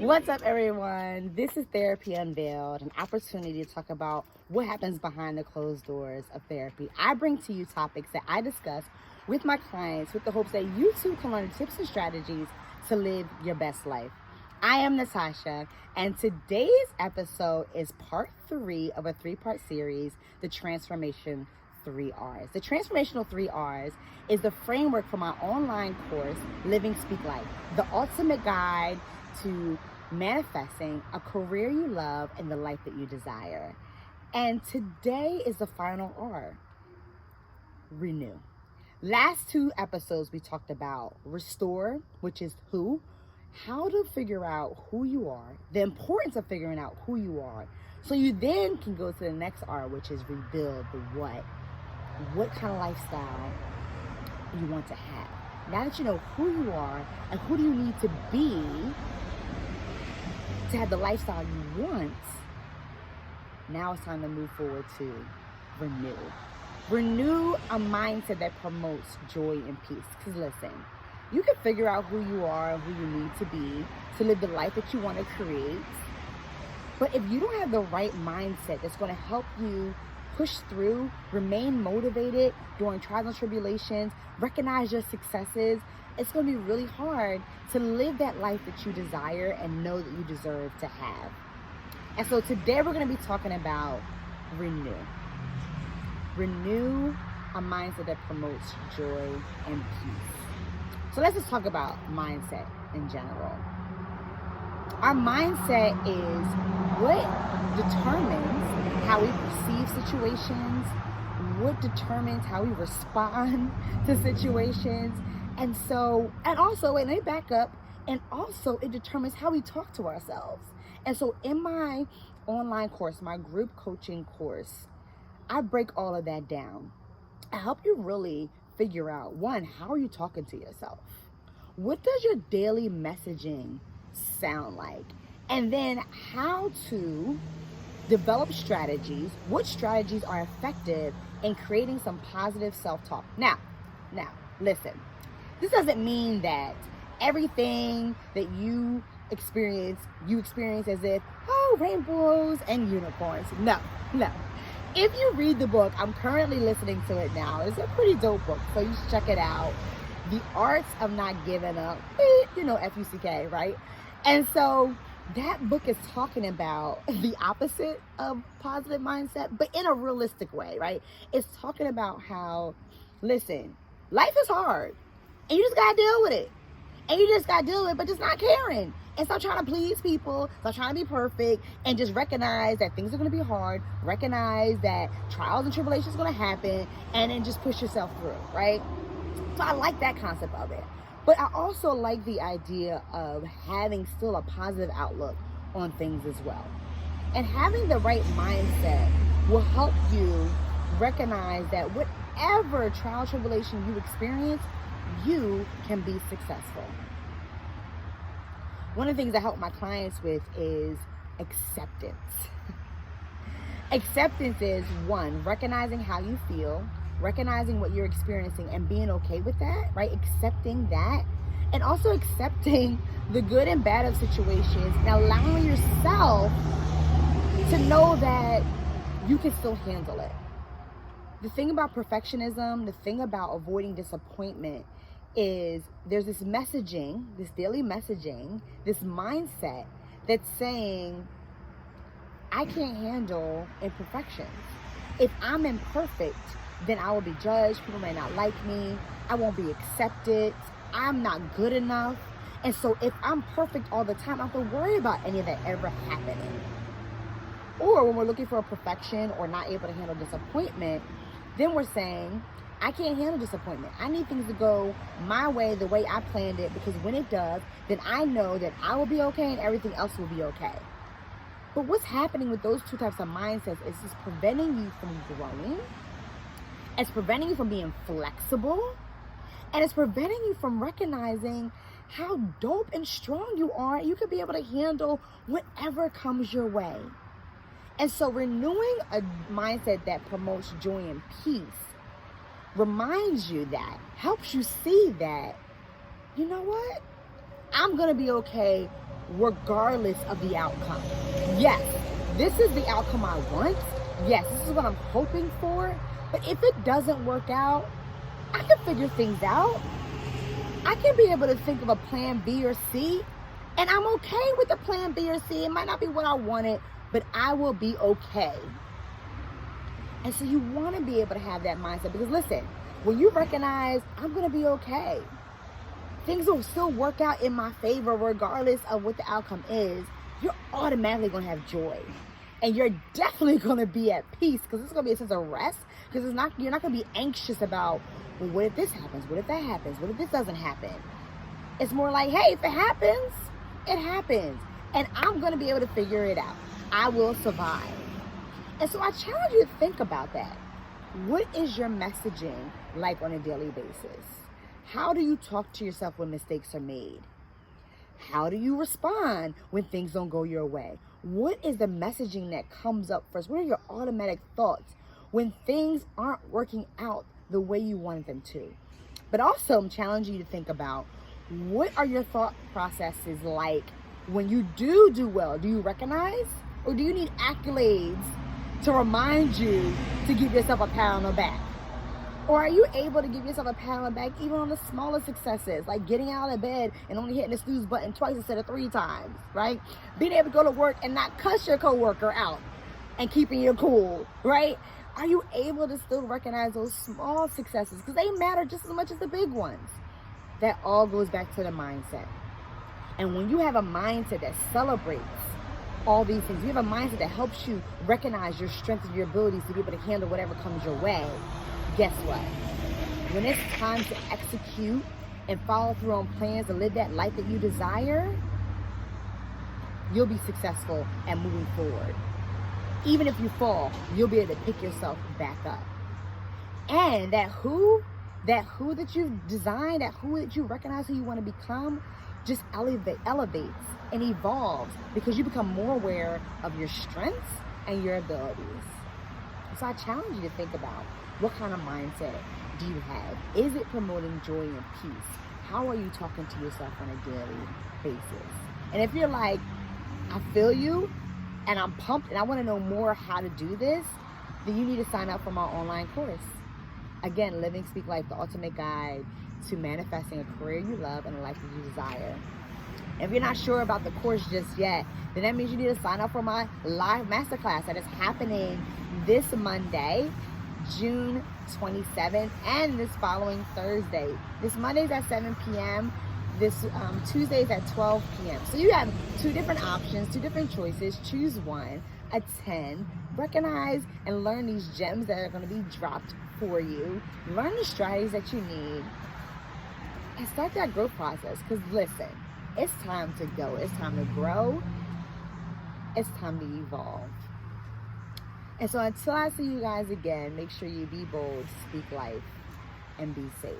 What's up, everyone? This is Therapy Unveiled, an opportunity to talk about what happens behind the closed doors of therapy. I bring to you topics that I discuss with my clients with the hopes that you too can learn tips and strategies to live your best life. I am Natasha, and today's episode is part 3 of a 3-part series, the Transformation 3 R's. The Transformational 3 R's is the framework for my online course, Living Speak Life, the ultimate guide to manifesting a career you love and the life that you desire. And today is the final R, renew. Last 2 episodes we talked about restore, which is who, how to figure out who you are, the importance of figuring out who you are, so you then can go to the next R, which is rebuild, the what kind of lifestyle you want to have. Now that you know who you are and who do you need to be to have the lifestyle you want, now it's time to move forward to renew. Renew a mindset that promotes joy and peace. Because listen, you can figure out who you are and who you need to be to live the life that you want to create. But if you don't have the right mindset that's going to help you push through, remain motivated during trials and tribulations, recognize your successes, it's going to be really hard to live that life that you desire and know that you deserve to have. And so today we're going to be talking about renew. Renew a mindset that promotes joy and peace. So let's just talk about mindset in general. Our mindset is what determines how we perceive situations, what determines how we respond to situations. And also, let me back up. And also it determines how we talk to ourselves. And so in my online course, my group coaching course, I break all of that down. I help you really figure out, one, how are you talking to yourself? What does your daily messaging sound like? And then how to develop strategies. What strategies are effective in creating some positive self-talk? Now, listen. This doesn't mean that everything that you experience as if, rainbows and unicorns. No. If you read the book, I'm currently listening to it now. It's a pretty dope book, so you should check it out. The Art of Not Giving Up, F-U-C-K, right? And so that book is talking about the opposite of positive mindset, but in a realistic way, right? It's talking about how, listen, life is hard. And you just got to deal with it. And you just got to deal with it, but just not caring. And stop trying to please people. Stop trying to be perfect. And just recognize that things are going to be hard. Recognize that trials and tribulations are going to happen. And then just push yourself through, right? So I like that concept of it. But I also like the idea of having still a positive outlook on things as well. And having the right mindset will help you recognize that whatever trial tribulation you experience, you can be successful. One of the things I help my clients with is acceptance. Acceptance is, one, recognizing how you feel, recognizing what you're experiencing and being okay with that, right? Accepting that. And also accepting the good and bad of situations and allowing yourself to know that you can still handle it. The thing about perfectionism, the thing about avoiding disappointment is there's this messaging, this daily messaging, this mindset that's saying, I can't handle imperfections. If I'm imperfect, then I will be judged. People may not like me. I won't be accepted. I'm not good enough. And so if I'm perfect all the time, I don't have to worry about any of that ever happening. Or when we're looking for a perfection or not able to handle disappointment, then we're saying, I can't handle disappointment. I need things to go my way, the way I planned it, because when it does, then I know that I will be okay and everything else will be okay. But what's happening with those 2 types of mindsets is it's preventing you from growing. It's preventing you from being flexible. And it's preventing you from recognizing how dope and strong you are. You could be able to handle whatever comes your way. And so renewing a mindset that promotes joy and peace reminds you that, helps you see that you know what? I'm going to be okay regardless of the outcome. Yes, this is the outcome I want. Yes, this is what I'm hoping for. But if it doesn't work out, I can figure things out. I can be able to think of a plan B or C, and I'm okay with the plan B or C. It might not be what I wanted, but I will be okay. And so you want to be able to have that mindset, because listen, when you recognize I'm going to be okay, things will still work out in my favor regardless of what the outcome is, you're automatically going to have joy. And you're definitely going to be at peace, because it's going to be a sense of rest, because you're not going to be anxious about, well, what if this happens? What if that happens? What if this doesn't happen? It's more like, hey, if it happens, it happens. And I'm going to be able to figure it out. I will survive. And so I challenge you to think about that. What is your messaging like on a daily basis? How do you talk to yourself when mistakes are made? How do you respond when things don't go your way? What is the messaging that comes up first? What are your automatic thoughts when things aren't working out the way you wanted them to? But also, I'm challenging you to think about, what are your thought processes like when you do well? Do you recognize, or do you need accolades to remind you to give yourself a pat on the back? Or are you able to give yourself a pat on the back even on the smallest successes, like getting out of bed and only hitting the snooze button twice instead of 3 times, right? Being able to go to work and not cuss your coworker out and keeping you cool, right? Are you able to still recognize those small successes? Because they matter just as much as the big ones. That all goes back to the mindset. And when you have a mindset that celebrates all these things, you have a mindset that helps you recognize your strengths and your abilities to be able to handle whatever comes your way, guess what? When it's time to execute and follow through on plans to live that life that you desire, you'll be successful and moving forward. Even if you fall, you'll be able to pick yourself back up. And that who that you've designed, that who that you recognize who you want to become, just elevates and evolves, because you become more aware of your strengths and your abilities. So I challenge you to think about, what kind of mindset do you have? Is it promoting joy and peace? How are you talking to yourself on a daily basis? And if you're like, I feel you and I'm pumped and I want to know more how to do this, then you need to sign up for my online course. Again, Living Speak Life, the ultimate guide to manifesting a career you love and a life that you desire. If you're not sure about the course just yet, then that means you need to sign up for my live masterclass that is happening this Monday, June 27th, and this following Thursday. This Monday's at 7 p.m. This Tuesday's at 12 p.m. So you have 2 different options, 2 different choices. Choose one, attend, recognize and learn these gems that are going to be dropped for you. Learn the strategies that you need and start that growth process. Because listen, it's time to go. It's time to grow. It's time to evolve. And so until I see you guys again, make sure you be bold, speak life, and be safe.